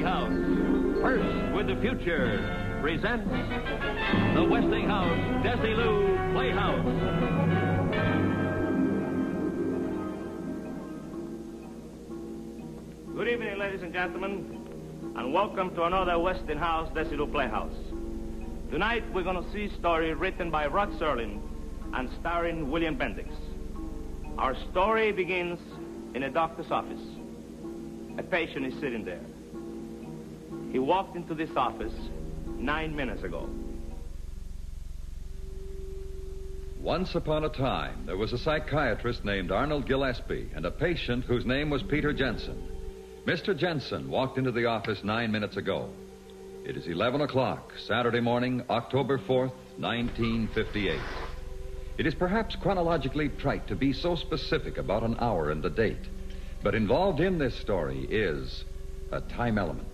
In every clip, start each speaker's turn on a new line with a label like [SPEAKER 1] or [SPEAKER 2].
[SPEAKER 1] Westinghouse, first with the future, presents the Westinghouse Desilu Playhouse.
[SPEAKER 2] Good evening, ladies and gentlemen, and welcome to another Westinghouse Desilu Playhouse. Tonight, we're going to see a story written by Rod Serling and starring William Bendix. Our story begins in a doctor's office. A patient is sitting there. He walked into this office 9 minutes ago.
[SPEAKER 3] Once upon a time, there was a psychiatrist named Arnold Gillespie and a patient whose name was Peter Jensen. Mr. Jensen walked into the office 9 minutes ago. It is 11 o'clock, Saturday morning, October 4th, 1958. It is perhaps chronologically trite to be so specific about an hour and a date, but involved in this story is a time element.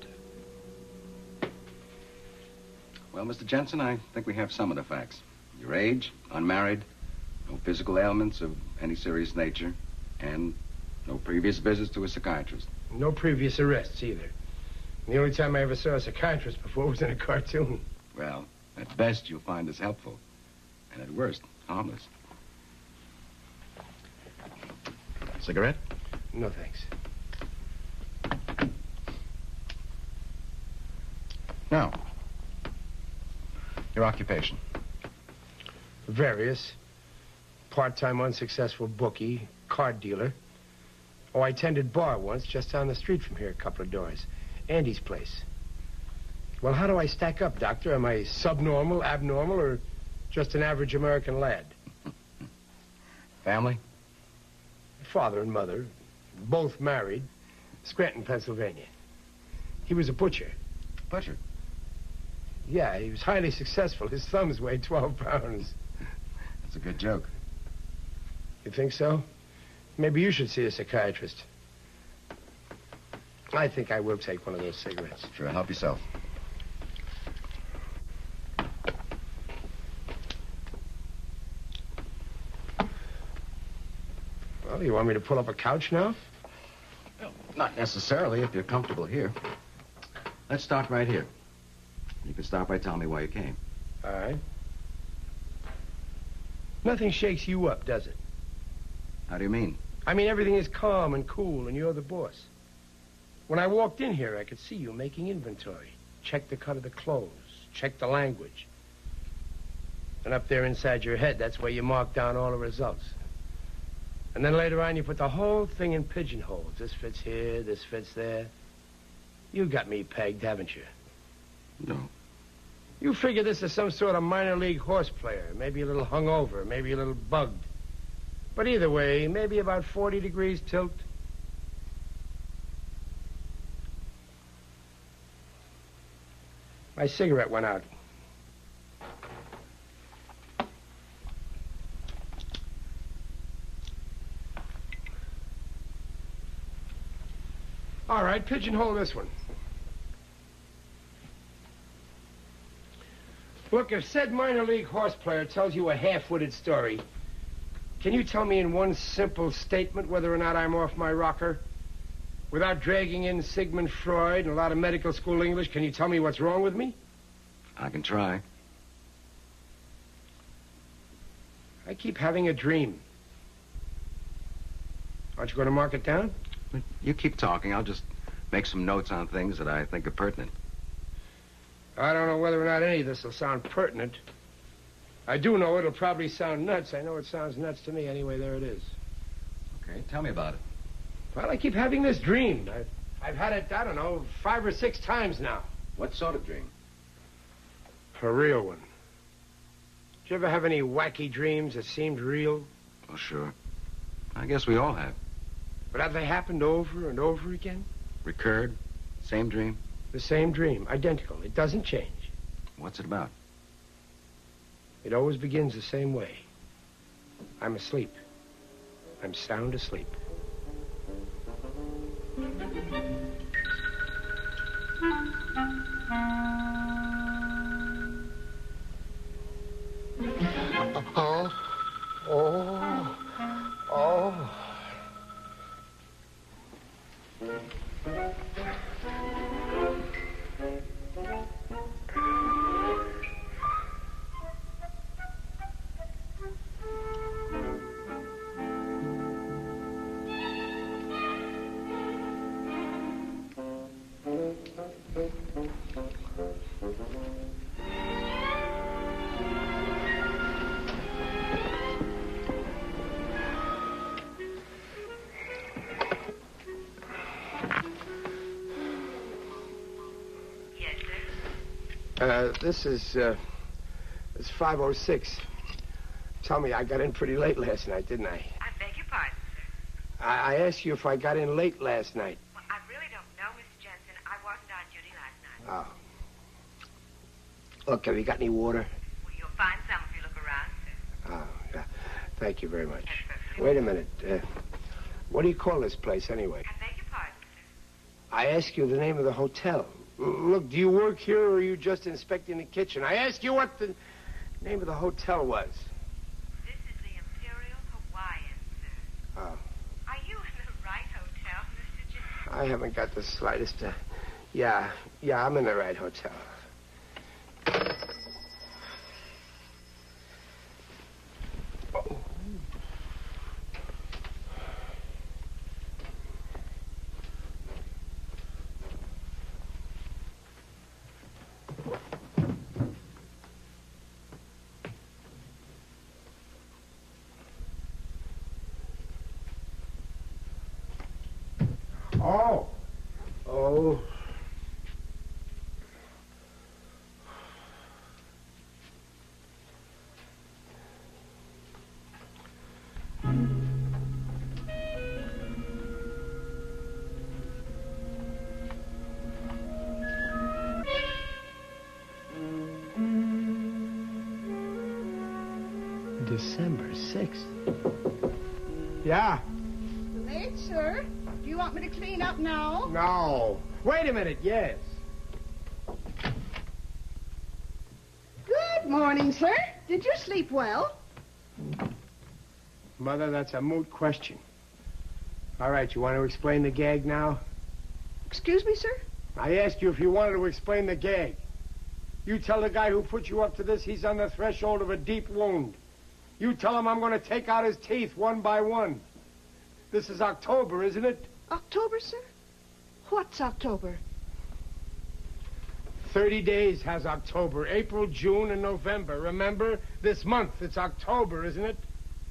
[SPEAKER 4] Well, Mr. Jensen, I think we have some of the facts. Your age, unmarried, no physical ailments of any serious nature, and no previous visits to a psychiatrist.
[SPEAKER 5] No previous arrests either. The only time I ever saw a psychiatrist before was in a cartoon.
[SPEAKER 4] Well, at best you'll find this helpful, and at worst, harmless. Cigarette?
[SPEAKER 5] No, thanks.
[SPEAKER 4] Now, your occupation.
[SPEAKER 5] Various. Part-time unsuccessful bookie, card dealer. Oh, I tended bar once just down the street from here, a couple of doors. Andy's place. Well, how do I stack up, Doctor? Am I subnormal, abnormal, or just an average American lad?
[SPEAKER 4] Family?
[SPEAKER 5] Father and mother, both married. Scranton, Pennsylvania. He was a butcher.
[SPEAKER 4] Butcher?
[SPEAKER 5] Yeah, he was highly successful. His thumbs weighed 12 pounds.
[SPEAKER 4] That's a good joke.
[SPEAKER 5] You think so? Maybe you should see a psychiatrist. I think I will take one of those cigarettes.
[SPEAKER 4] Sure, help yourself.
[SPEAKER 5] Well, you want me to pull up a couch now?
[SPEAKER 4] Well, not necessarily, if you're comfortable here. Let's start right here. You can start by telling me why you came.
[SPEAKER 5] All right. Nothing shakes you up, does it?
[SPEAKER 4] How do you mean?
[SPEAKER 5] I mean, everything is calm and cool, and you're the boss. When I walked in here, I could see you making inventory. Check the cut of the clothes. Check the language. And up there inside your head, that's where you mark down all the results. And then later on, you put the whole thing in pigeonholes. This fits here, this fits there. You got me pegged, haven't you?
[SPEAKER 4] No.
[SPEAKER 5] You figure this is some sort of minor league horse player. Maybe a little hungover, maybe a little bugged. But either way, maybe about 40 degrees tilt. My cigarette went out. All right, pigeonhole this one. Look, if said minor league horse player tells you a half-witted story, can you tell me in one simple statement whether or not I'm off my rocker? Without dragging in Sigmund Freud and a lot of medical school English, can you tell me what's wrong with me?
[SPEAKER 4] I can try.
[SPEAKER 5] I keep having a dream. Aren't you going to mark it down?
[SPEAKER 4] You keep talking. I'll just make some notes on things that I think are pertinent.
[SPEAKER 5] I don't know whether or not any of this will sound pertinent. I do know it'll probably sound nuts. I know it sounds nuts to me. Anyway, there it is.
[SPEAKER 4] Okay, tell me about it.
[SPEAKER 5] Well, I keep having this dream. I've had it, I don't know, 5 or 6 times now.
[SPEAKER 4] What sort of dream?
[SPEAKER 5] A real one. Did you ever have any wacky dreams that seemed real?
[SPEAKER 4] Oh, sure. I guess we all have.
[SPEAKER 5] But have they happened over and over again?
[SPEAKER 4] Recurred? Same dream?
[SPEAKER 5] The same dream. Identical. It doesn't change.
[SPEAKER 4] What's it about?
[SPEAKER 5] It always begins the same way. I'm asleep. I'm sound asleep. It's 5:06. Tell me, I got in pretty late last night, didn't I?
[SPEAKER 6] I beg your pardon, sir.
[SPEAKER 5] I asked you if I got in late last night.
[SPEAKER 6] Well, I really don't know, Mr. Jensen. I wasn't on duty last night.
[SPEAKER 5] Oh. Look, have you got any water?
[SPEAKER 6] Well, you'll find some if you look around, sir.
[SPEAKER 5] Oh, yeah. Thank you very much.
[SPEAKER 6] That's perfectly
[SPEAKER 5] Wait a minute. What do you call this place, anyway?
[SPEAKER 6] I beg your pardon, sir.
[SPEAKER 5] I asked you the name of the hotel. Look, do you work here or are you just inspecting the kitchen? I asked you what the name of the hotel was.
[SPEAKER 6] This is the Imperial Hawaiian, sir.
[SPEAKER 5] Oh.
[SPEAKER 6] Are you in the right hotel, Mr. Jensen?
[SPEAKER 5] I haven't got the slightest... Yeah, I'm in the right hotel. Oh. Oh. Oh. December 6th. Yeah.
[SPEAKER 7] Late, sir. Do you want me to clean up now?
[SPEAKER 5] No. Wait a minute, yes.
[SPEAKER 7] Good morning, sir. Did you sleep well?
[SPEAKER 5] Mother, that's a moot question. All right, you want to explain the gag now?
[SPEAKER 7] Excuse me, sir?
[SPEAKER 5] I asked you if you wanted to explain the gag. You tell the guy who put you up to this he's on the threshold of a deep wound. You tell him I'm going to take out his teeth one by one. This is October, isn't it?
[SPEAKER 7] October, sir? What's October?
[SPEAKER 5] 30 days has October. April, June, and November. Remember? This month, it's October, isn't it?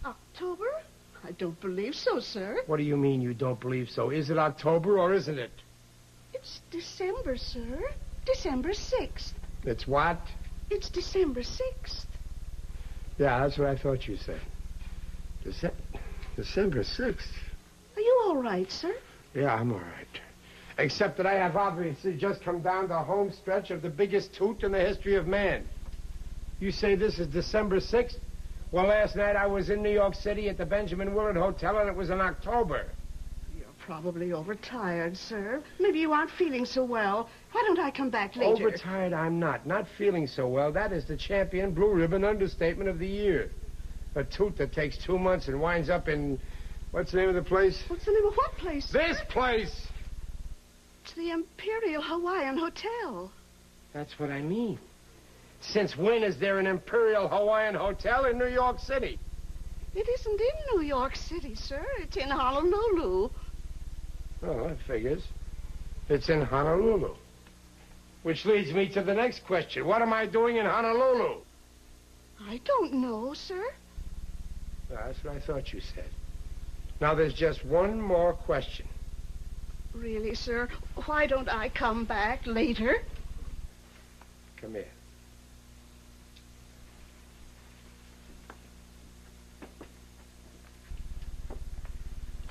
[SPEAKER 7] October? I don't believe so, sir.
[SPEAKER 5] What do you mean you don't believe so? Is it October or isn't it?
[SPEAKER 7] It's December, sir. December 6th.
[SPEAKER 5] It's what?
[SPEAKER 7] It's December 6th.
[SPEAKER 5] Yeah, that's what I thought you said. December 6th.
[SPEAKER 7] Are you all right, sir?
[SPEAKER 5] Yeah, I'm all right. Except that I have obviously just come down the home stretch of the biggest toot in the history of man. You say this is December 6th? Well, last night I was in New York City at the Benjamin Willard Hotel, and it was in October.
[SPEAKER 7] You're probably overtired, sir. Maybe you aren't feeling so well. Why don't I come back later?
[SPEAKER 5] Overtired I'm not. Not feeling so well. That is the champion blue ribbon understatement of the year. A toot that takes 2 months and winds up in... What's the name of the place?
[SPEAKER 7] What's the name of what place?
[SPEAKER 5] This place!
[SPEAKER 7] It's the Imperial Hawaiian Hotel.
[SPEAKER 5] That's what I mean. Since when is there an Imperial Hawaiian Hotel in New York City?
[SPEAKER 7] It isn't in New York City, sir. It's in Honolulu.
[SPEAKER 5] Oh, that figures. It's in Honolulu. Which leads me to the next question. What am I doing in Honolulu?
[SPEAKER 7] I don't know, sir.
[SPEAKER 5] That's what I thought you said. Now, there's just one more question.
[SPEAKER 7] Really, sir? Why don't I come back later?
[SPEAKER 5] Come here.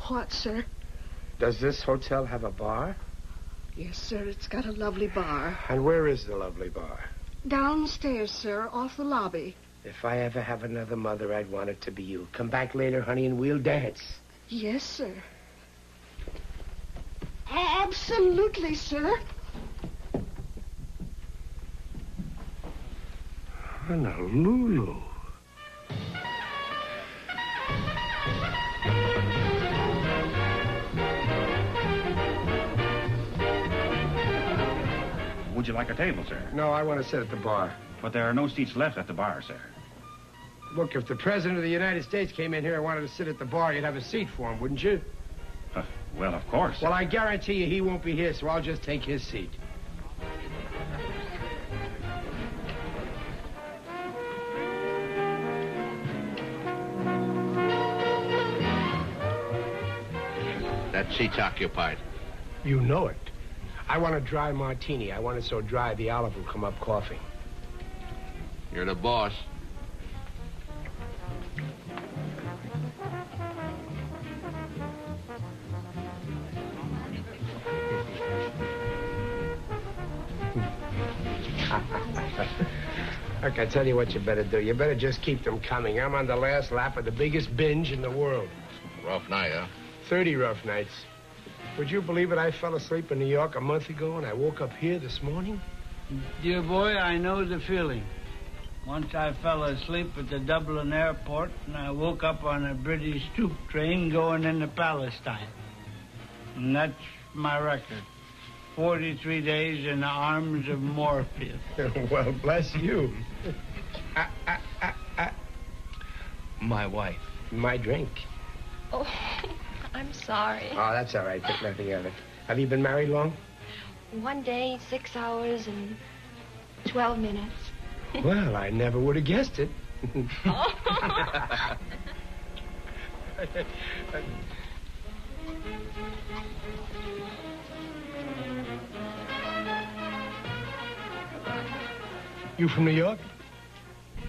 [SPEAKER 7] What, sir?
[SPEAKER 5] Does this hotel have a bar?
[SPEAKER 7] Yes, sir. It's got a lovely bar.
[SPEAKER 5] And where is the lovely bar?
[SPEAKER 7] Downstairs, sir, off the lobby.
[SPEAKER 5] If I ever have another mother, I'd want it to be you. Come back later, honey, and we'll dance.
[SPEAKER 7] Yes, sir. Absolutely, sir.
[SPEAKER 5] Honolulu.
[SPEAKER 8] Would you like a table, sir?
[SPEAKER 5] No, I want to sit at the bar.
[SPEAKER 8] But there are no seats left at the bar, sir.
[SPEAKER 5] Look, if the President of the United States came in here and wanted to sit at the bar, you'd have a seat for him, wouldn't you?
[SPEAKER 8] Well, of course.
[SPEAKER 5] Well, I guarantee you he won't be here, so I'll just take his seat.
[SPEAKER 9] That seat's occupied.
[SPEAKER 5] You know it. I want a dry martini. I want it so dry the olive will come up coughing.
[SPEAKER 9] You're the boss.
[SPEAKER 5] Look, I tell you what you better do. You better just keep them coming. I'm on the last lap of the biggest binge in the world.
[SPEAKER 9] Rough night, huh?
[SPEAKER 5] 30 rough nights. Would you believe it? I fell asleep in New York a month ago, and I woke up here this morning.
[SPEAKER 10] Dear boy, I know the feeling. Once I fell asleep at the Dublin airport, and I woke up on a British troop train going into Palestine. And that's my record. 43 days in the arms of Morpheus.
[SPEAKER 5] Well, bless you.
[SPEAKER 9] My wife.
[SPEAKER 5] My drink.
[SPEAKER 11] Oh, I'm sorry.
[SPEAKER 5] Oh, that's all right. Think nothing of it. Have you been married long?
[SPEAKER 11] 1 day, 6 hours, and 12 minutes.
[SPEAKER 5] Well, I never would have guessed it. You from New York?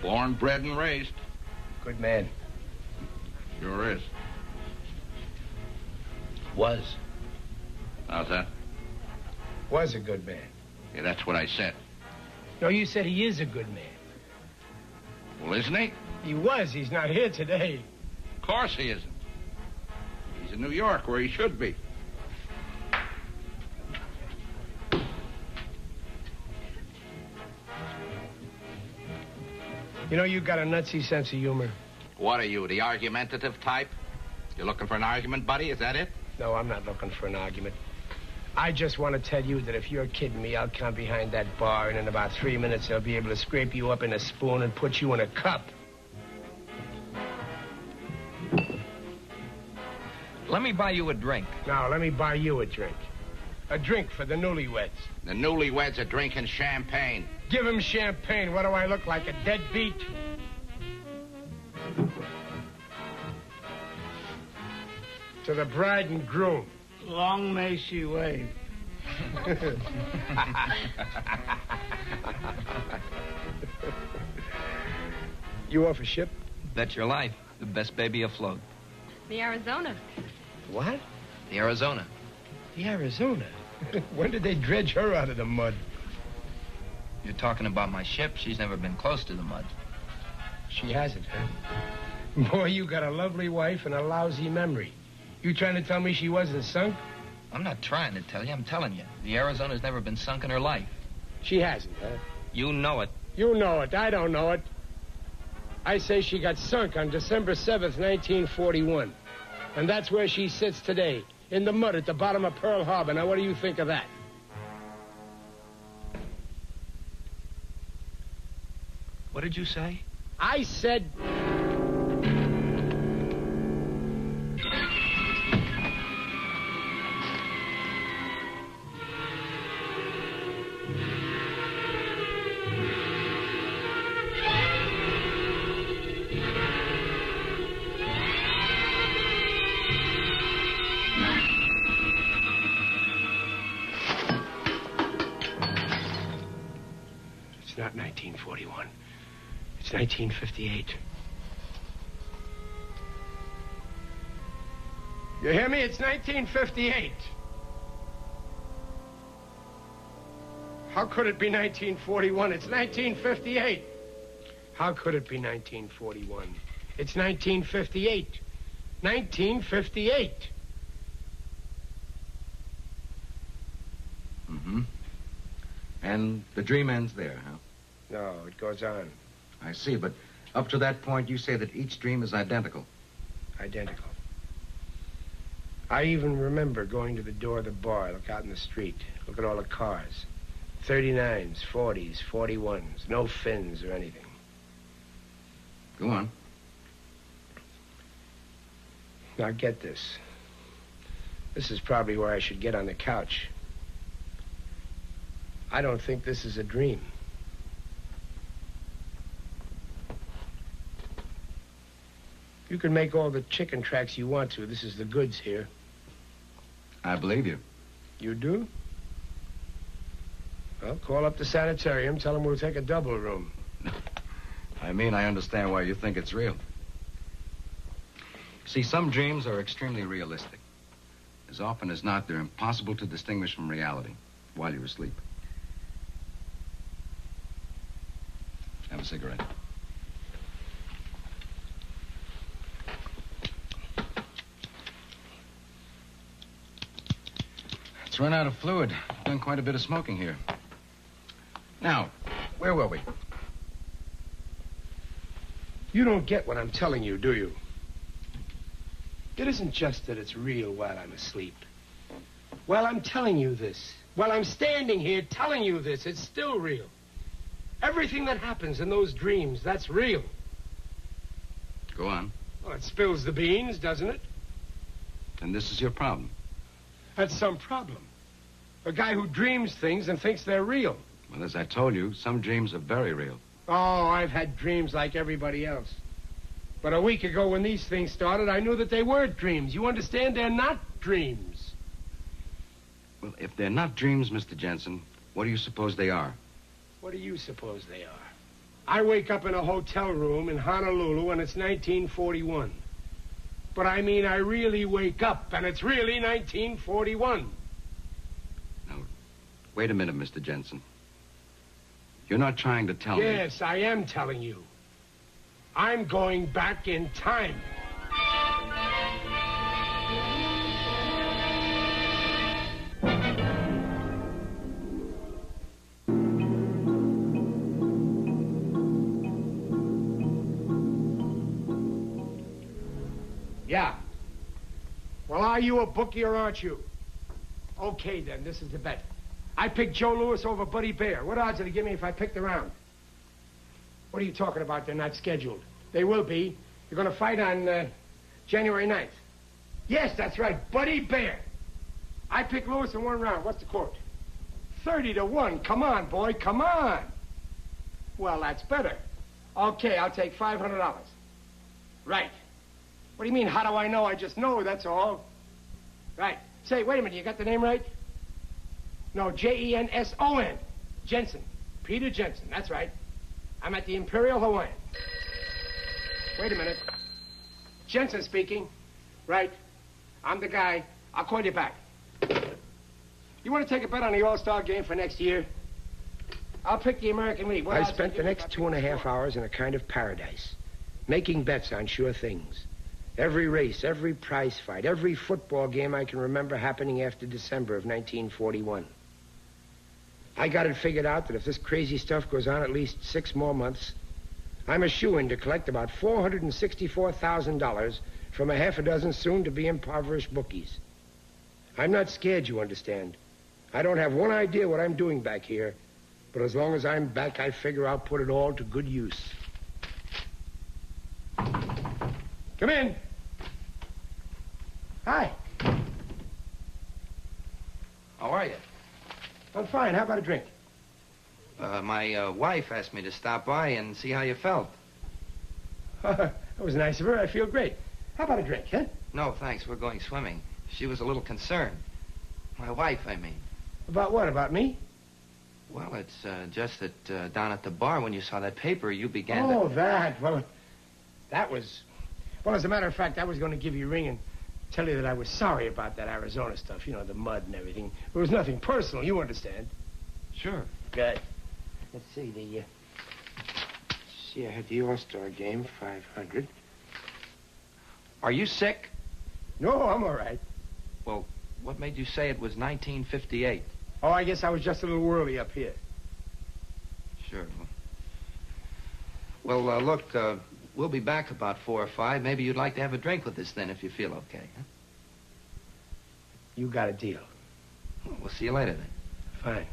[SPEAKER 9] Born, bred, and raised.
[SPEAKER 5] Good man.
[SPEAKER 9] Sure is.
[SPEAKER 5] Was.
[SPEAKER 9] How's that?
[SPEAKER 5] Was a good man.
[SPEAKER 9] Yeah, that's what I said.
[SPEAKER 5] No, you said he is a good man.
[SPEAKER 9] Well, isn't he?
[SPEAKER 5] He was. He's not here today.
[SPEAKER 9] Of course he isn't. He's in New York, where he should be.
[SPEAKER 5] You know, you got a nutsy sense of humor.
[SPEAKER 9] What are you, the argumentative type? You're looking for an argument, buddy? Is that it?
[SPEAKER 5] No, I'm not looking for an argument. I just want to tell you that if you're kidding me, I'll come behind that bar, and in about 3 minutes, I'll be able to scrape you up in a spoon and put you in a cup.
[SPEAKER 12] Let me buy you a drink.
[SPEAKER 5] No, let me buy you a drink. A drink for the newlyweds.
[SPEAKER 9] The newlyweds are drinking champagne.
[SPEAKER 5] Give him champagne. What do I look like, a deadbeat? To the bride and groom.
[SPEAKER 10] Long may she wave.
[SPEAKER 5] You off a ship?
[SPEAKER 12] Bet your life. The best baby afloat.
[SPEAKER 11] The Arizona.
[SPEAKER 5] What?
[SPEAKER 12] The Arizona.
[SPEAKER 5] The Arizona? When did they dredge her out of the mud?
[SPEAKER 12] You're talking about my ship. She's never been close to the mud.
[SPEAKER 5] She hasn't, huh? Boy, you got a lovely wife and a lousy memory. You trying to tell me she wasn't sunk?
[SPEAKER 12] I'm not trying to tell you. I'm telling you. The Arizona's never been sunk in her life.
[SPEAKER 5] She hasn't, huh?
[SPEAKER 12] You know it.
[SPEAKER 5] You know it. I don't know it. I say she got sunk on December 7th, 1941. And that's where she sits today, in the mud at the bottom of Pearl Harbor. Now, what do you think of that?
[SPEAKER 12] What did you say?
[SPEAKER 5] I said... It's not 1941. It's 1958. You hear me? It's 1958. How could it be 1941? It's 1958. How could it be 1941? It's 1958. 1958.
[SPEAKER 4] Mm-hmm. And the dream ends there, huh?
[SPEAKER 5] No, it goes on.
[SPEAKER 4] I see, but up to that point, you say that each dream is identical.
[SPEAKER 5] Identical. I even remember going to the door of the bar, look out in the street, look at all the cars. 39s, 40s, 41s, no fins or anything.
[SPEAKER 4] Go on.
[SPEAKER 5] Now get this. This is probably where I should get on the couch. I don't think this is a dream. You can make all the chicken tracks you want to. This is the goods here.
[SPEAKER 4] I believe you.
[SPEAKER 5] You do? Well, call up the sanitarium, tell them we'll take a double room.
[SPEAKER 4] I mean, I understand why you think it's real. See, some dreams are extremely realistic. As often as not, they're impossible to distinguish from reality while you're asleep. Have a cigarette. It's run out of fluid. Done quite a bit of smoking here. Now, where were we?
[SPEAKER 5] You don't get what I'm telling you, do you? It isn't just that it's real while I'm asleep. While I'm telling you this, while I'm standing here telling you this, it's still real. Everything that happens in those dreams, that's real.
[SPEAKER 4] Go on.
[SPEAKER 5] Well, it spills the beans, doesn't it?
[SPEAKER 4] And this is your problem.
[SPEAKER 5] That's some problem. A guy who dreams things and thinks they're real.
[SPEAKER 4] Well, as I told you, some dreams are very real.
[SPEAKER 5] Oh, I've had dreams like everybody else. But a week ago when these things started, I knew that they weren't dreams. You understand? They're not dreams.
[SPEAKER 4] Well, if they're not dreams, Mr. Jensen, what do you suppose they are?
[SPEAKER 5] What do you suppose they are? I wake up in a hotel room in Honolulu and it's 1941. But I mean, I really wake up and it's really 1941.
[SPEAKER 4] Now, wait a minute, Mr. Jensen. You're not trying to tell me...
[SPEAKER 5] Yes, I am telling you. I'm going back in time. Yeah. Well, are you a bookie or aren't you? Okay, then, this is the bet. I picked Joe Louis over Buddy Bear. What odds did he give me if I picked the round? What are you talking about? They're not scheduled. They will be. You're going to fight on January 9th. Yes, that's right. Buddy Bear. I picked Louis in one round. What's the quote? 30-1. Come on, boy. Come on. Well, that's better. Okay, I'll take $500. Right. What do you mean, how do I know? I just know, that's all. Right. Say, wait a minute, you got the name right? No, Jenson. Jensen. Peter Jensen, that's right. I'm at the Imperial Hawaiian. Wait a minute. Jensen speaking. Right. I'm the guy. I'll call you back. You want to take a bet on the All-Star game for next year? I'll pick the American League. I spent the next 2.5 hours in a kind of paradise, making bets on sure things. Every race, every prize fight, every football game I can remember happening after December of 1941. I got it figured out that if this crazy stuff goes on at least 6 more months, I'm a shoo-in to collect about $464,000 from a half a dozen soon-to-be impoverished bookies. I'm not scared, you understand. I don't have one idea what I'm doing back here, but as long as I'm back, I figure I'll put it all to good use. Come in. Hi.
[SPEAKER 12] How are you?
[SPEAKER 5] I'm fine. How about a drink?
[SPEAKER 12] My wife asked me to stop by and see how you felt.
[SPEAKER 5] That was nice of her. I feel great. How about a drink, huh?
[SPEAKER 12] No, thanks. We're going swimming. She was a little concerned. My wife, I mean.
[SPEAKER 5] About what? About me?
[SPEAKER 12] Well, it's just that down at the bar when you saw that paper, you began
[SPEAKER 5] Oh, that. Well, that was... Well, as a matter of fact, I was going to give you a ring and tell you that I was sorry about that Arizona stuff. You know, the mud and everything. It was nothing personal, you understand.
[SPEAKER 12] Sure.
[SPEAKER 5] Good. Let's see, I had the All-Star game, 500.
[SPEAKER 12] Are you sick?
[SPEAKER 5] No, I'm all right.
[SPEAKER 12] Well, what made you say it was 1958?
[SPEAKER 5] Oh, I guess I was just a little whirly up here.
[SPEAKER 12] Sure. Well, look, we'll be back about 4 or 5. Maybe you'd like to have a drink with us then if you feel okay, huh?
[SPEAKER 5] You got a deal.
[SPEAKER 12] Well, we'll see you later then.
[SPEAKER 5] Fine.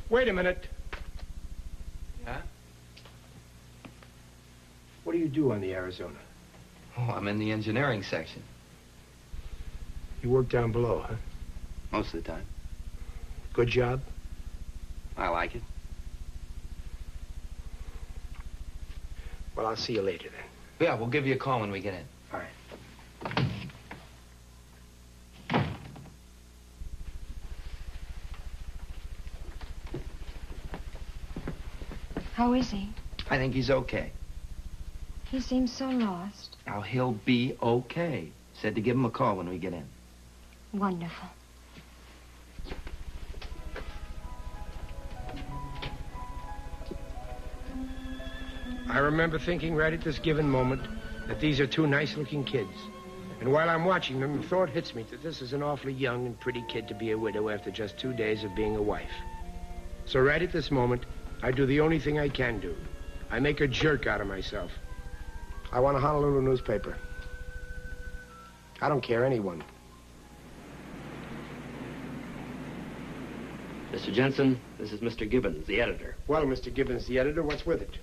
[SPEAKER 5] Wait a minute.
[SPEAKER 12] Yeah?
[SPEAKER 5] What do you do on the Arizona?
[SPEAKER 12] Oh, I'm in the engineering section.
[SPEAKER 5] You work down below, huh?
[SPEAKER 12] Most of the time.
[SPEAKER 5] Good job?
[SPEAKER 12] I like it.
[SPEAKER 5] Well, I'll see you later then.
[SPEAKER 12] Yeah, we'll give you a call when we get in.
[SPEAKER 5] All right.
[SPEAKER 11] How is he?
[SPEAKER 12] I think he's okay.
[SPEAKER 11] He seems so lost.
[SPEAKER 12] Now, he'll be okay. Said to give him a call when we get in.
[SPEAKER 11] Wonderful.
[SPEAKER 5] I remember thinking right at this given moment that these are two nice-looking kids. And while I'm watching them, the thought hits me that this is an awfully young and pretty kid to be a widow after just 2 days of being a wife. So right at this moment, I do the only thing I can do. I make a jerk out of myself. I want a Honolulu newspaper. I don't care anyone.
[SPEAKER 13] Mr. Jensen, this is Mr. Gibbons, the editor.
[SPEAKER 5] Well, Mr. Gibbons, the editor, what's with it?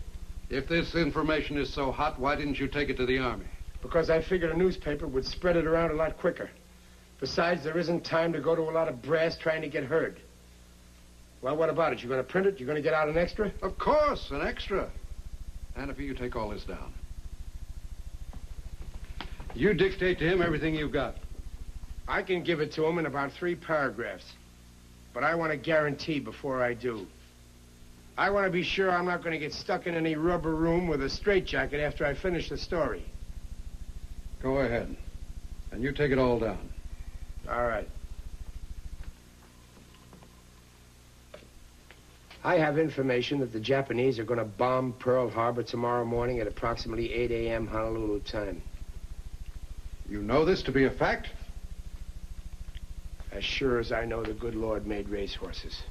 [SPEAKER 14] If this information is so hot, why didn't you take it to the Army?
[SPEAKER 5] Because I figured a newspaper would spread it around a lot quicker. Besides, there isn't time to go to a lot of brass trying to get heard. Well, what about it? You going to print it? You going to get out an extra?
[SPEAKER 14] Of course, an extra. Hannafy, you take all this down. You dictate to him everything you've got.
[SPEAKER 5] I can give it to him in about 3 paragraphs. But I want a guarantee before I do. I want to be sure I'm not going to get stuck in any rubber room with a straitjacket after I finish the story.
[SPEAKER 14] Go ahead. And you take it all down.
[SPEAKER 5] All right. I have information that the Japanese are going to bomb Pearl Harbor tomorrow morning at approximately 8 a.m. Honolulu time.
[SPEAKER 14] You know this to be a fact?
[SPEAKER 5] As sure as I know the good Lord made racehorses.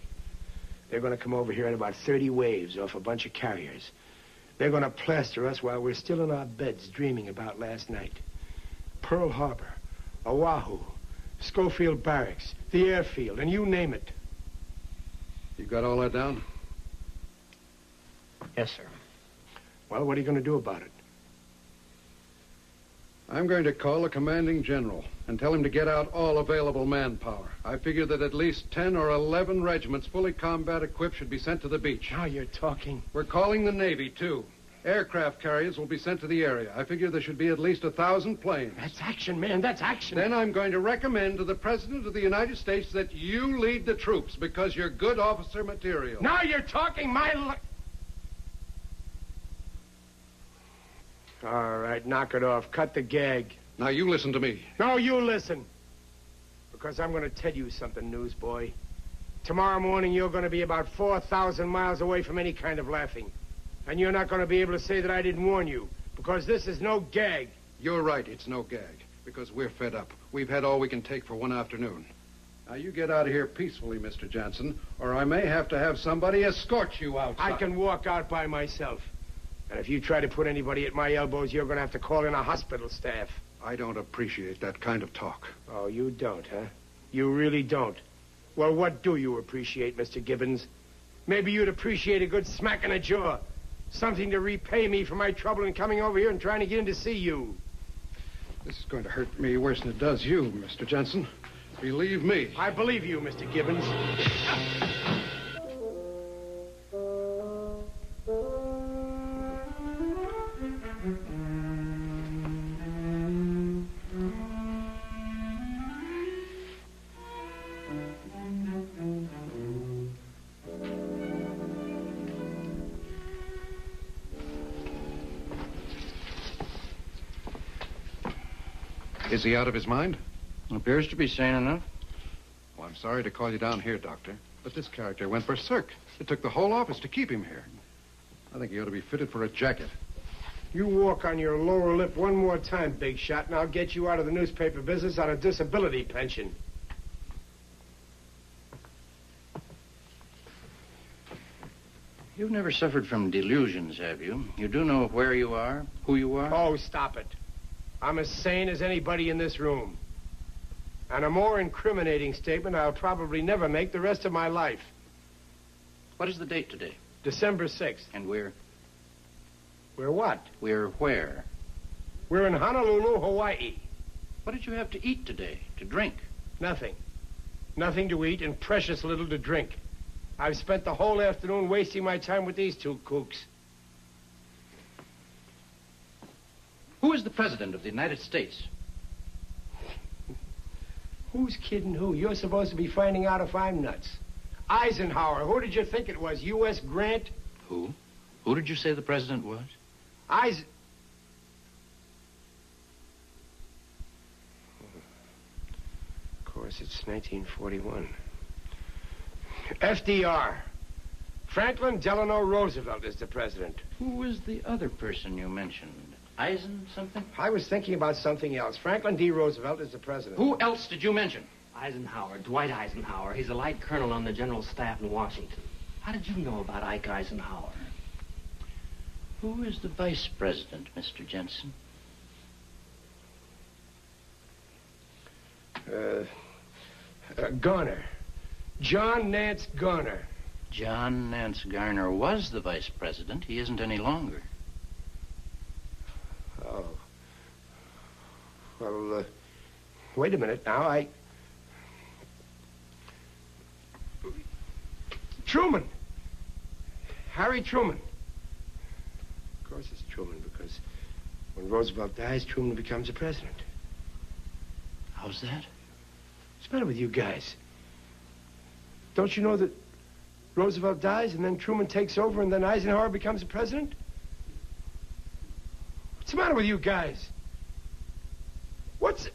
[SPEAKER 5] They're going to come over here in about 30 waves off a bunch of carriers. They're going to plaster us while we're still in our beds dreaming about last night. Pearl Harbor, Oahu, Schofield Barracks, the airfield, and you name it.
[SPEAKER 14] You got all that down?
[SPEAKER 13] Yes, sir.
[SPEAKER 5] Well, what are you going to do about it?
[SPEAKER 14] I'm going to call the commanding general and tell him to get out all available manpower. I figure that at least 10 or 11 regiments fully combat equipped should be sent to the beach.
[SPEAKER 5] Now you're talking.
[SPEAKER 14] We're calling the Navy, too. Aircraft carriers will be sent to the area. I figure there should be at least 1,000 planes.
[SPEAKER 5] That's action, man. That's action.
[SPEAKER 14] Then I'm going to recommend to the President of the United States that you lead the troops because you're good officer material.
[SPEAKER 5] Now you're talking my... All right, knock it off. Cut the gag.
[SPEAKER 14] Now you listen to me.
[SPEAKER 5] No, you listen. Because I'm going to tell you something, newsboy. Tomorrow morning, you're going to be about 4,000 miles away from any kind of laughing. And you're not going to be able to say that I didn't warn you. Because this is no gag.
[SPEAKER 14] You're right, it's no gag. Because we're fed up. We've had all we can take for one afternoon. Now, you get out of here peacefully, Mr. Jansen, or I may have to have somebody escort you outside.
[SPEAKER 5] I can walk out by myself. And if you try to put anybody at my elbows, you're going to have to call in a hospital staff.
[SPEAKER 14] I don't appreciate that kind of talk.
[SPEAKER 5] Oh, you don't, huh? You really don't. Well, what do you appreciate, Mr. Gibbons? Maybe you'd appreciate a good smack in the jaw. Something to repay me for my trouble in coming over here and trying to get in to see you.
[SPEAKER 14] This is going to hurt me worse than it does you, Mr. Jensen. Believe me.
[SPEAKER 5] I believe you, Mr. Gibbons.
[SPEAKER 14] Is he out of his mind?
[SPEAKER 15] Appears to be sane enough.
[SPEAKER 14] Well, I'm sorry to call you down here, Doctor, but this character went berserk. It took the whole office to keep him here. I think he ought to be fitted for a jacket.
[SPEAKER 5] You walk on your lower lip one more time, big shot, and I'll get you out of the newspaper business on a disability pension.
[SPEAKER 15] You've never suffered from delusions, have you? You do know where you are, who you are?
[SPEAKER 5] Oh, stop it. I'm as sane as anybody in this room. And a more incriminating statement I'll probably never make the rest of my life.
[SPEAKER 15] What is the date today?
[SPEAKER 5] December 6th.
[SPEAKER 15] And we're...
[SPEAKER 5] We're what?
[SPEAKER 15] We're where?
[SPEAKER 5] We're in Honolulu, Hawaii.
[SPEAKER 15] What did you have to eat today, to drink?
[SPEAKER 5] Nothing. Nothing to eat and precious little to drink. I've spent the whole afternoon wasting my time with these two kooks.
[SPEAKER 15] Who is the President of the United States?
[SPEAKER 5] Who's kidding who? You're supposed to be finding out if I'm nuts. Eisenhower. Who did you think it was? U.S. Grant?
[SPEAKER 15] Who? Who did you say the president was?
[SPEAKER 5] Of course, it's 1941. FDR. Franklin Delano Roosevelt is the president.
[SPEAKER 15] Who was the other person you mentioned? Eisen something?
[SPEAKER 5] I was thinking about something else. Franklin D. Roosevelt is the president.
[SPEAKER 15] Who else did you mention?
[SPEAKER 13] Eisenhower, Dwight Eisenhower. He's a light colonel on the general staff in Washington. How did you know about Ike Eisenhower?
[SPEAKER 15] Who is the vice president, Mr. Jensen?
[SPEAKER 5] Garner. John Nance Garner.
[SPEAKER 15] John Nance Garner was the vice president. He isn't any longer.
[SPEAKER 5] Oh. Well, wait a minute now. Truman. Harry Truman. Of course it's Truman, because when Roosevelt dies, Truman becomes the president.
[SPEAKER 15] How's that?
[SPEAKER 5] What's the matter with you guys? Don't you know that Roosevelt dies, and then Truman takes over, and then Eisenhower becomes the president? What's the matter with you guys? What's...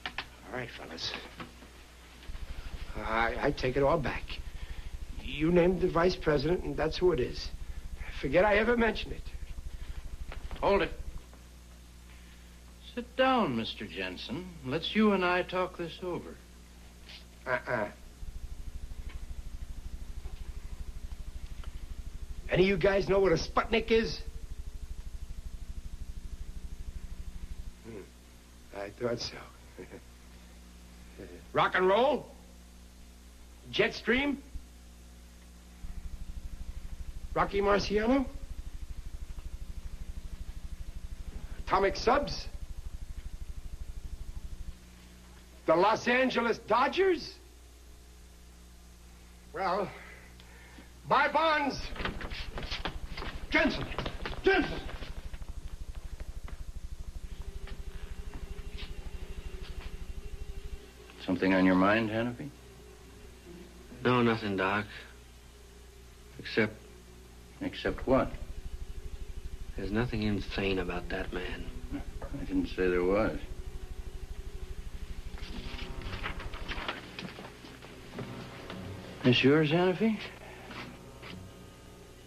[SPEAKER 5] All right, fellas. I take it all back. You named the vice president, and that's who it is. Forget I ever mentioned it.
[SPEAKER 15] Hold it. Sit down, Mr. Jensen. Let's you and I talk this over.
[SPEAKER 5] Any of you guys know what a Sputnik is? I thought so. Rock and roll? Jet stream? Rocky Marciano? Atomic subs? The Los Angeles Dodgers? Well, buy bonds. Jensen! Jensen!
[SPEAKER 15] Something on your mind, Hannafy?
[SPEAKER 13] No, nothing, Doc. Except...
[SPEAKER 15] Except what?
[SPEAKER 13] There's nothing insane about that man.
[SPEAKER 15] I didn't say there was. This yours, Hannafy?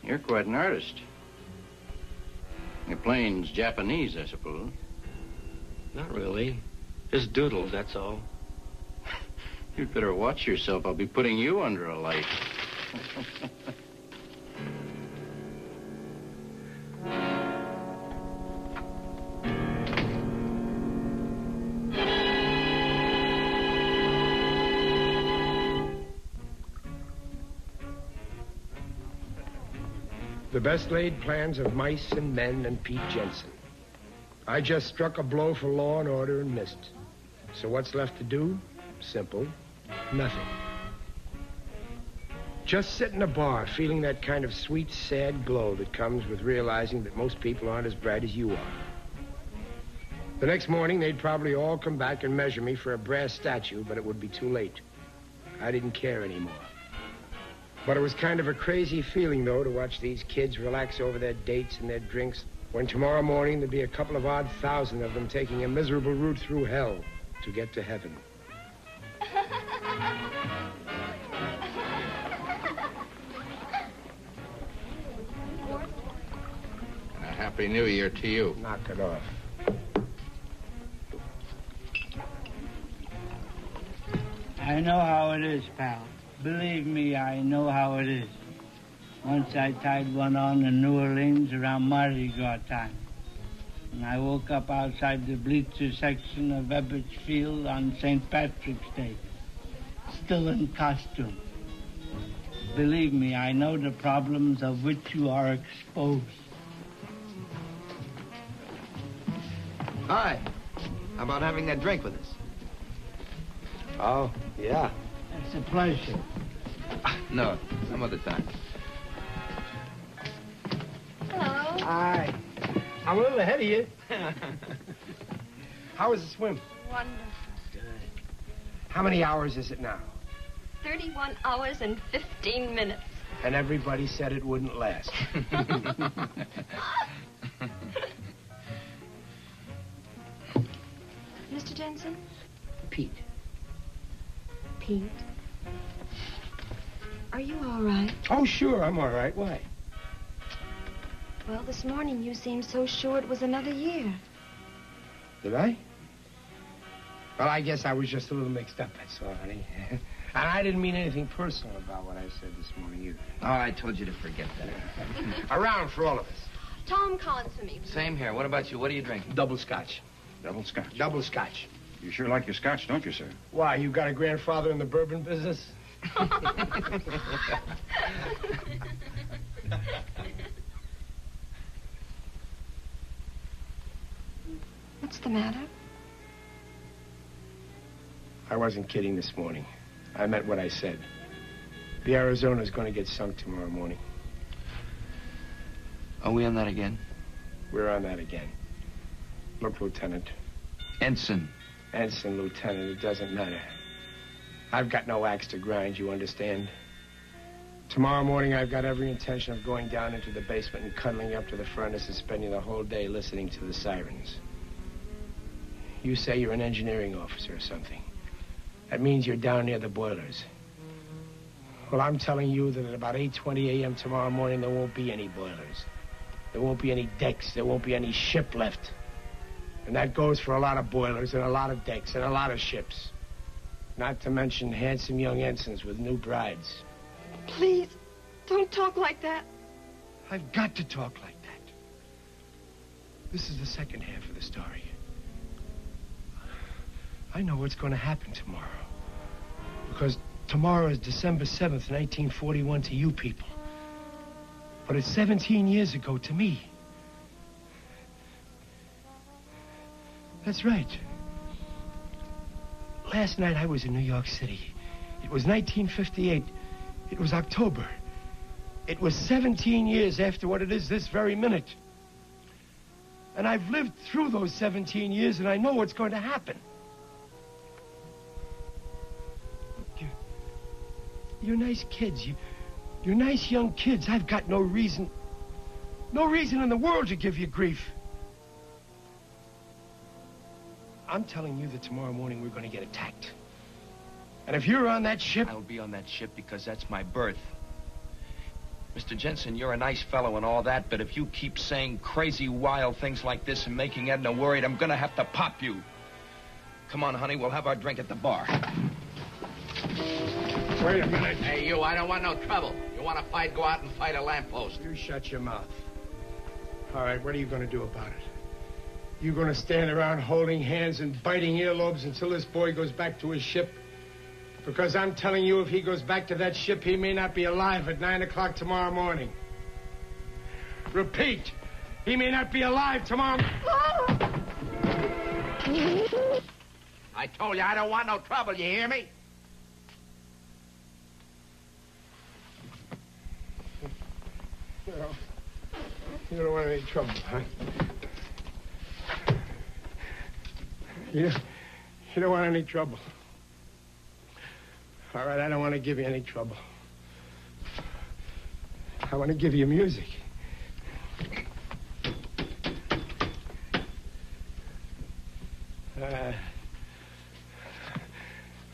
[SPEAKER 15] You're quite an artist. Your plane's Japanese, I suppose.
[SPEAKER 13] Not really. Just doodles, that's all.
[SPEAKER 15] You'd better watch yourself. I'll be putting you under a light.
[SPEAKER 5] The best laid plans of mice and men and Pete Jensen. I just struck a blow for law and order and missed. So what's left to do? Simple. Nothing. Just sit in a bar feeling that kind of sweet, sad glow that comes with realizing that most people aren't as bright as you are. The next morning, they'd probably all come back and measure me for a brass statue, but it would be too late. I didn't care anymore. But it was kind of a crazy feeling, though, to watch these kids relax over their dates and their drinks when tomorrow morning there'd be a couple of odd thousand of them taking a miserable route through hell to get to heaven.
[SPEAKER 9] A Happy New Year to you.
[SPEAKER 5] Knock it off.
[SPEAKER 10] I know how it is, pal. Believe me, I know how it is. Once I tied one on in New Orleans around Mardi Gras time. And I woke up outside the bleacher section of Ebbets Field on St. Patrick's Day. Still in costume. Believe me, I know the problems of which you are exposed.
[SPEAKER 12] Hi. How about having that drink with us?
[SPEAKER 5] Oh, yeah.
[SPEAKER 10] It's a pleasure.
[SPEAKER 12] No, some other time.
[SPEAKER 11] Hello.
[SPEAKER 5] Hi. I'm a little ahead of you. How was the swim?
[SPEAKER 11] Wonderful.
[SPEAKER 5] Good. How many hours is it now?
[SPEAKER 11] 31 hours and 15 minutes.
[SPEAKER 5] And everybody said it wouldn't last.
[SPEAKER 11] Mr. Jensen?
[SPEAKER 12] Pete.
[SPEAKER 11] Pete? Are you all right?
[SPEAKER 5] Oh, sure, I'm all right. Why?
[SPEAKER 11] Well, this morning you seemed so sure it was another year.
[SPEAKER 5] Did I? Well, I guess I was just a little mixed up, that's all, honey. And I didn't mean anything personal about what I said this morning, either.
[SPEAKER 12] Oh, I told you to forget that.
[SPEAKER 5] Around for all of us.
[SPEAKER 11] Tom Collins for me.
[SPEAKER 12] Same here. What about you? What are you drinking?
[SPEAKER 5] Double scotch.
[SPEAKER 8] Double scotch.
[SPEAKER 5] Double scotch.
[SPEAKER 8] You sure like your scotch, don't you, sir?
[SPEAKER 5] Why, you got a grandfather in the bourbon business?
[SPEAKER 11] What's the matter?
[SPEAKER 5] I wasn't kidding this morning. I meant what I said. The Arizona's going to get sunk tomorrow morning.
[SPEAKER 12] Are we on that again?
[SPEAKER 5] We're on that again. Look, Lieutenant.
[SPEAKER 12] Ensign.
[SPEAKER 5] Ensign, Lieutenant, it doesn't matter. I've got no axe to grind, you understand? Tomorrow morning, I've got every intention of going down into the basement and cuddling up to the furnace and spending the whole day listening to the sirens. You say you're an engineering officer or something. That means you're down near the boilers. Well, I'm telling you that at about 8:20 a.m. tomorrow morning, there won't be any boilers. There won't be any decks. There won't be any ship left. And that goes for a lot of boilers and a lot of decks and a lot of ships. Not to mention handsome young ensigns with new brides.
[SPEAKER 11] Please, don't talk like that.
[SPEAKER 5] I've got to talk like that. This is the second half of the story. I know what's going to happen tomorrow. Because tomorrow is December 7th, 1941 to you people. But it's 17 years ago to me. That's right. Last night I was in New York City. It was 1958. It was October. It was 17 years after what it is this very minute. And I've lived through those 17 years, and I know what's going to happen. Look, you're nice kids. You're nice young kids. I've got no reason in the world to give you grief. I'm telling you that tomorrow morning we're going to get attacked. And if you're on that ship...
[SPEAKER 12] I'll be on that ship because that's my berth. Mr. Jensen, you're a nice fellow and all that, but if you keep saying crazy, wild things like this and making Edna worried, I'm going to have to pop you. Come on, honey, we'll have our drink at the bar.
[SPEAKER 5] Wait a minute.
[SPEAKER 9] Hey, you, I don't want no trouble. You want to fight, go out and fight a lamppost.
[SPEAKER 5] You shut your mouth. All right, what are you going to do about it? You going to stand around holding hands and biting earlobes until this boy goes back to his ship? Because I'm telling you, if he goes back to that ship, he may not be alive at 9 o'clock tomorrow morning. Repeat, he may not be alive tomorrow...
[SPEAKER 9] I told you I don't want no trouble, you hear me?
[SPEAKER 5] You don't want any trouble, huh? You don't want any trouble. All right, I don't want to give you any trouble. I want to give you music.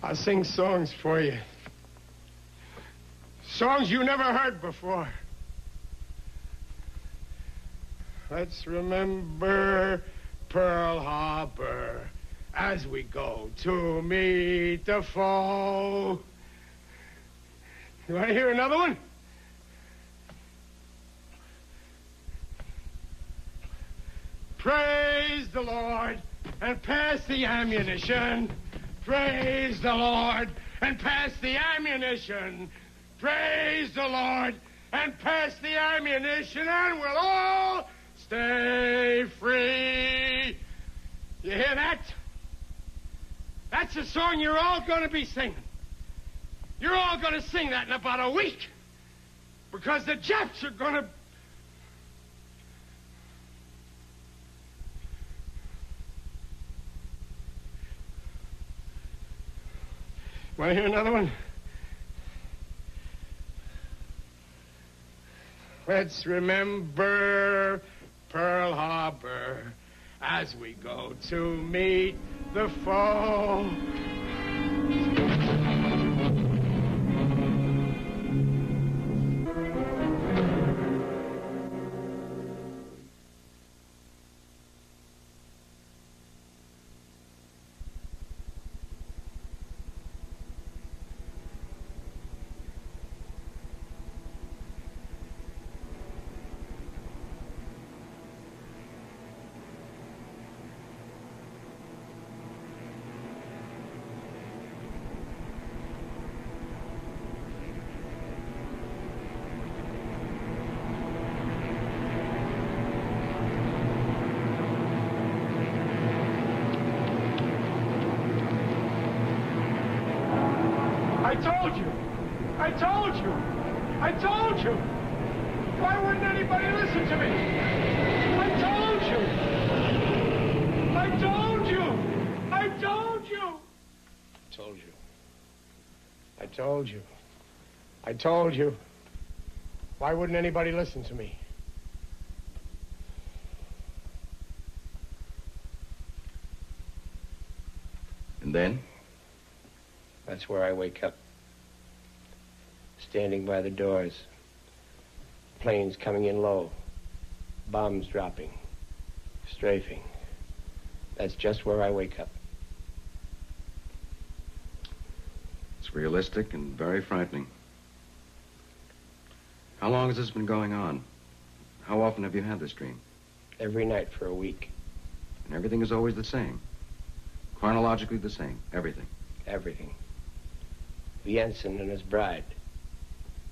[SPEAKER 5] I'll sing songs for you. Songs you never heard before. Let's remember Pearl Harbor as we go to meet the foe. You want to hear another one? Praise the Lord and pass the ammunition. Praise the Lord and pass the ammunition. Praise the Lord and pass the ammunition, and we'll all stay free. You hear that? That's a song you're all going to be singing. You're all going to sing that in about a week. Because the Japs are going to... Want to hear another one? Let's remember Pearl Harbor as we go to meet the foe. I told you! I told you! I told you! Why wouldn't anybody listen to me? I told you! I told you! I told you! I told you. I told you. I told you. Why wouldn't anybody listen to me?
[SPEAKER 4] And then?
[SPEAKER 5] That's where I wake up. Standing by the doors. Planes coming in low. Bombs dropping. Strafing. That's just where I wake up.
[SPEAKER 4] It's realistic and very frightening. How long has this been going on? How often have you had this dream?
[SPEAKER 5] Every night for a week.
[SPEAKER 4] And everything is always the same. Chronologically the same. Everything.
[SPEAKER 5] Everything. The ensign and his bride.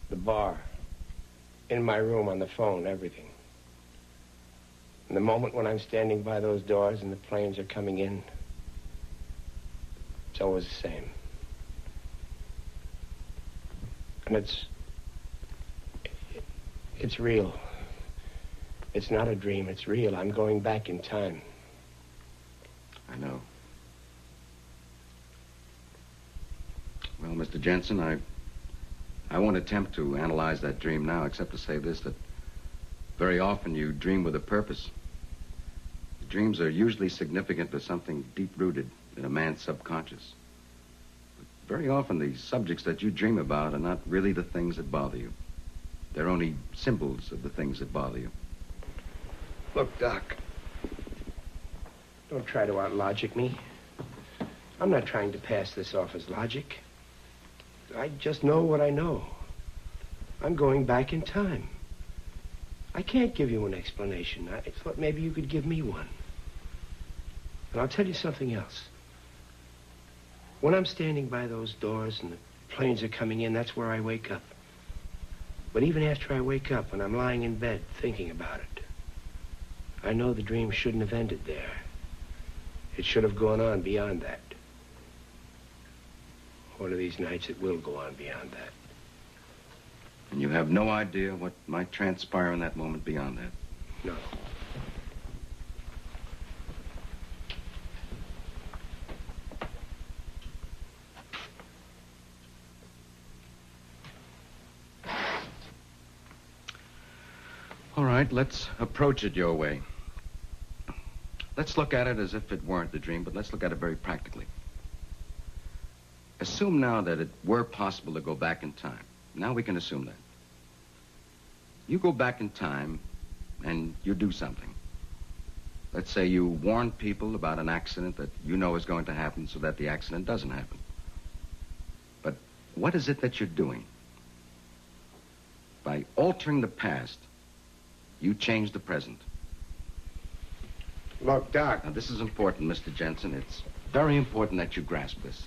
[SPEAKER 5] The bar. In my room on the phone. Everything. And the moment when I'm standing by those doors and the planes are coming in, it's always the same. And it's real. It's not a dream, it's real. I'm going back in time.
[SPEAKER 4] I know. Well, Mr. Jensen, I won't attempt to analyze that dream now, except to say this, that very often you dream with a purpose. Dreams are usually significant to something deep-rooted in a man's subconscious. But very often the subjects that you dream about are not really the things that bother you. They're only symbols of the things that bother you.
[SPEAKER 5] Look, Doc. Don't try to out-logic me. I'm not trying to pass this off as logic. I just know what I know. I'm going back in time. I can't give you an explanation. I thought maybe you could give me one. And I'll tell you something else. When I'm standing by those doors and the planes are coming in, that's where I wake up. But even after I wake up, when I'm lying in bed thinking about it, I know the dream shouldn't have ended there. It should have gone on beyond that. One of these nights, it will go on beyond that.
[SPEAKER 4] And you have no idea what might transpire in that moment beyond that?
[SPEAKER 5] No.
[SPEAKER 4] All right, let's approach it your way. Let's look at it as if it weren't a dream, but let's look at it very practically. Assume now that it were possible to go back in time. Now we can assume that. You go back in time and you do something. Let's say you warn people about an accident that you know is going to happen so that the accident doesn't happen. But what is it that you're doing? By altering the past, you change the present.
[SPEAKER 5] Look, Doc.
[SPEAKER 4] Now, this is important, Mr. Jensen. It's very important that you grasp this.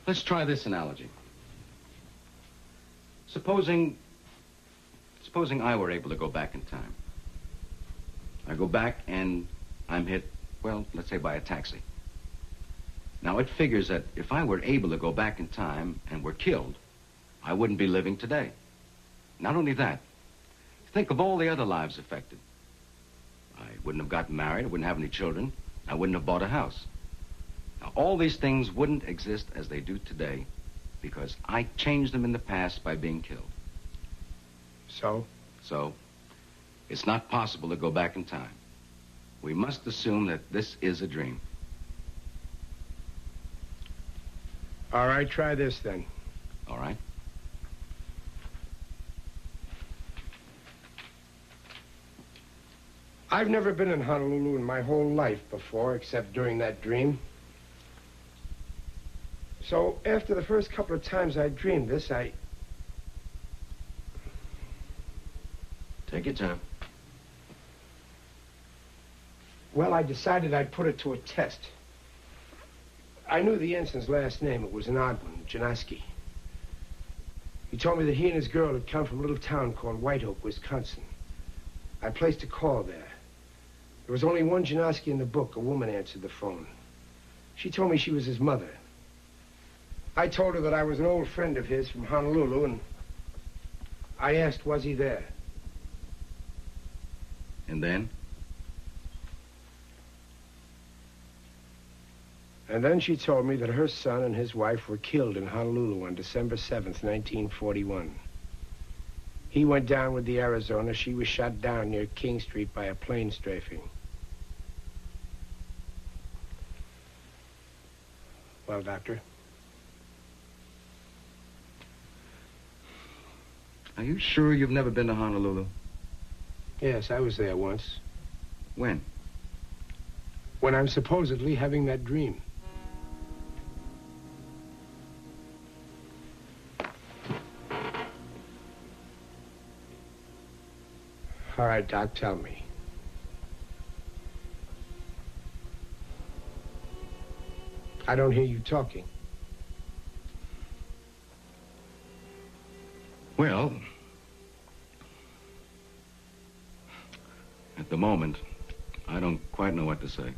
[SPEAKER 4] Let's try this analogy. Supposing I were able to go back in time. I go back and I'm hit, well, let's say by a taxi. Now, it figures that if I were able to go back in time and were killed, I wouldn't be living today. Not only that, think of all the other lives affected. I wouldn't have gotten married, I wouldn't have any children, I wouldn't have bought a house. Now, all these things wouldn't exist as they do today because I changed them in the past by being killed.
[SPEAKER 5] So?
[SPEAKER 4] So, it's not possible to go back in time. We must assume that this is a dream.
[SPEAKER 5] All right, try this then.
[SPEAKER 4] All right?
[SPEAKER 5] I've never been in Honolulu in my whole life before, except during that dream. So, after the first couple of times I dreamed this,
[SPEAKER 15] Take your time.
[SPEAKER 5] Well, I decided I'd put it to a test. I knew the ensign's last name. It was an odd one, Janoski. He told me that he and his girl had come from a little town called White Oak, Wisconsin. I placed a call there. There was only one Janoski in the book. A woman answered the phone. She told me she was his mother. I told her that I was an old friend of his from Honolulu, and I asked, was he there?
[SPEAKER 4] And then?
[SPEAKER 5] And then she told me that her son and his wife were killed in Honolulu on December 7th, 1941. He went down with the Arizona. She was shot down near King Street by a plane strafing. Well, Doctor?
[SPEAKER 4] Are you sure you've never been to Honolulu?
[SPEAKER 5] Yes, I was there once.
[SPEAKER 4] When?
[SPEAKER 5] When I'm supposedly having that dream. All right, Doc, tell me. I don't hear you talking.
[SPEAKER 4] Well, at the moment, I don't quite know what to say.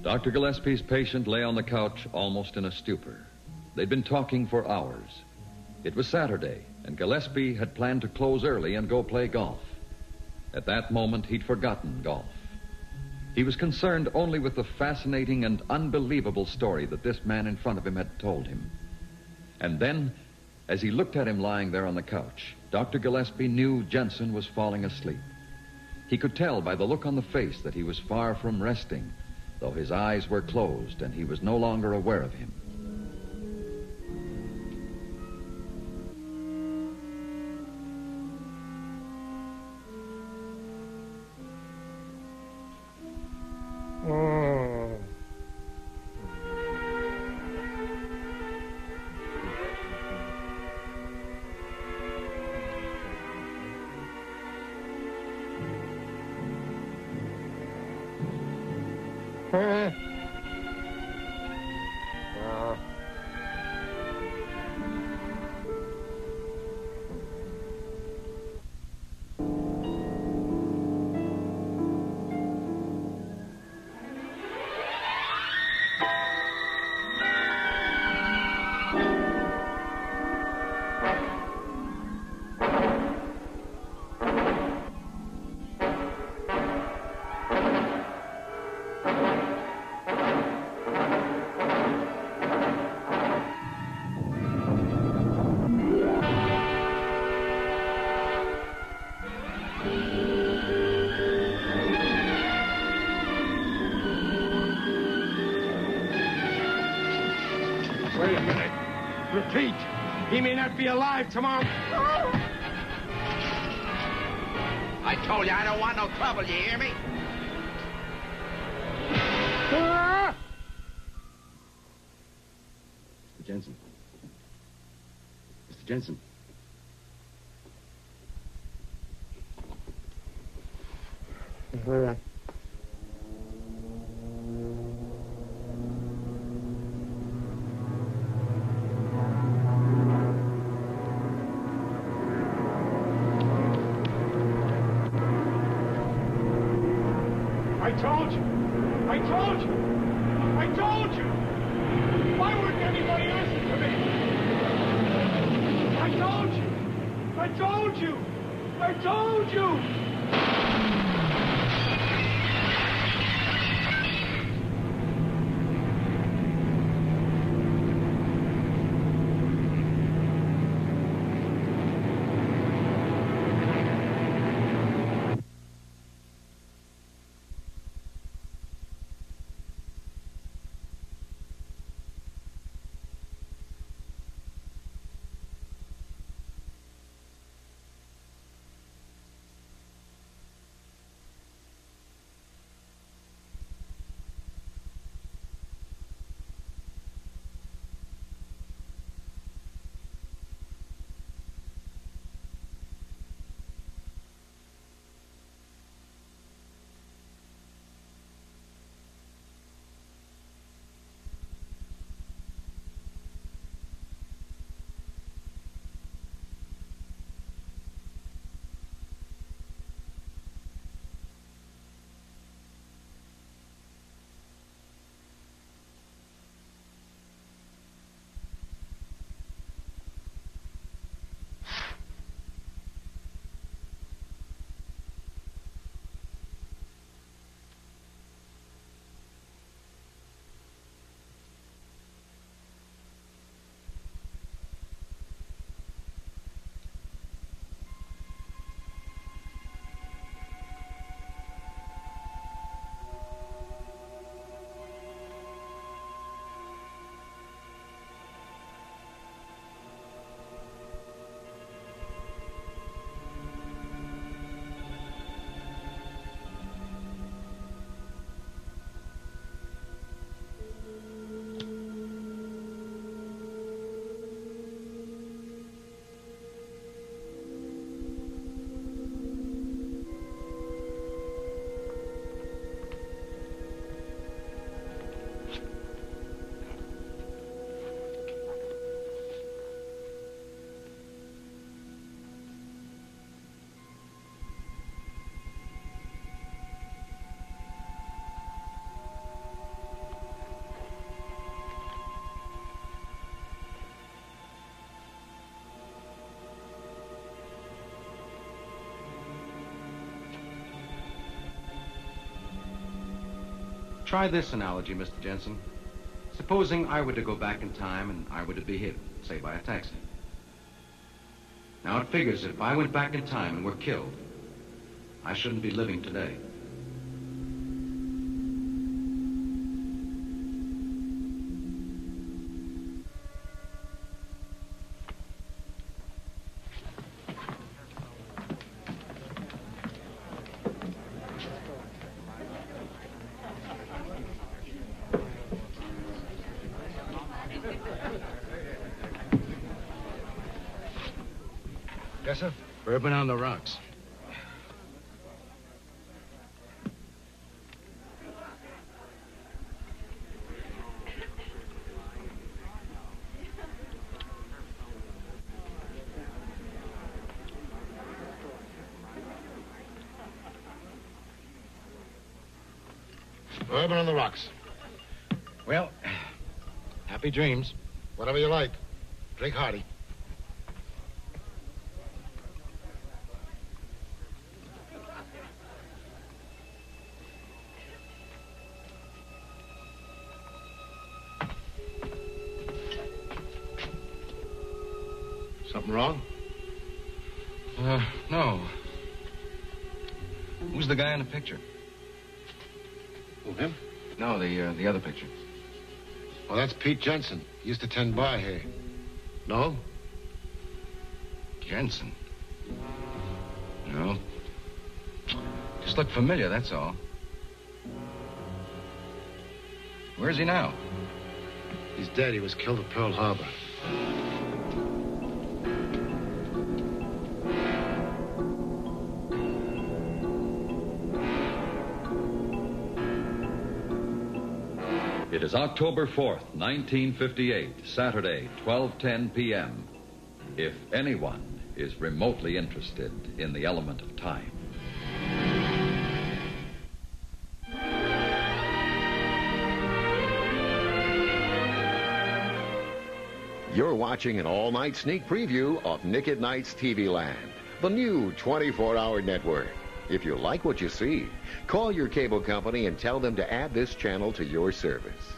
[SPEAKER 3] Dr. Gillespie's patient lay on the couch almost in a stupor. They'd been talking for hours. It was Saturday, and Gillespie had planned to close early and go play golf. At that moment, he'd forgotten golf. He was concerned only with the fascinating and unbelievable story that this man in front of him had told him. And then, as he looked at him lying there on the couch, Dr. Gillespie knew Jensen was falling asleep. He could tell by the look on the face that he was far from resting, though his eyes were closed and he was no longer aware of him.
[SPEAKER 5] Wait a minute. Repeat. He may not be alive tomorrow.
[SPEAKER 9] I told you I don't want no trouble, you hear me?
[SPEAKER 4] Mr. Jensen. Mr. Jensen.
[SPEAKER 16] told you. I told you. I told you. Why wouldn't anybody listen to me? I told you. I told you. I told you.
[SPEAKER 4] Try this analogy, Mr. Jensen. Supposing I were to go back in time and I were to be hit, say, by a taxi. Now, it figures that if I went back in time and were killed, I shouldn't be living today.
[SPEAKER 14] Yes, sir?
[SPEAKER 4] Bourbon on the rocks.
[SPEAKER 14] Bourbon on the rocks.
[SPEAKER 4] Well, happy dreams.
[SPEAKER 14] Whatever you like. Drink hearty. Something wrong?
[SPEAKER 4] No. Who's the guy in the picture?
[SPEAKER 14] Who, him?
[SPEAKER 4] No, the other picture.
[SPEAKER 14] Oh, that's Pete Jensen. He used to tend bar here. No?
[SPEAKER 4] Jensen? No. Just looked familiar, that's all. Where's he now?
[SPEAKER 14] He's dead. He was killed at Pearl Harbor.
[SPEAKER 3] It is October 4th, 1958, Saturday, 12:10 p.m. If anyone is remotely interested in the element of time.
[SPEAKER 17] You're watching an all-night sneak preview of Nick at Night's TV Land, the new 24-hour network. If you like what you see, call your cable company and tell them to add this channel to your service.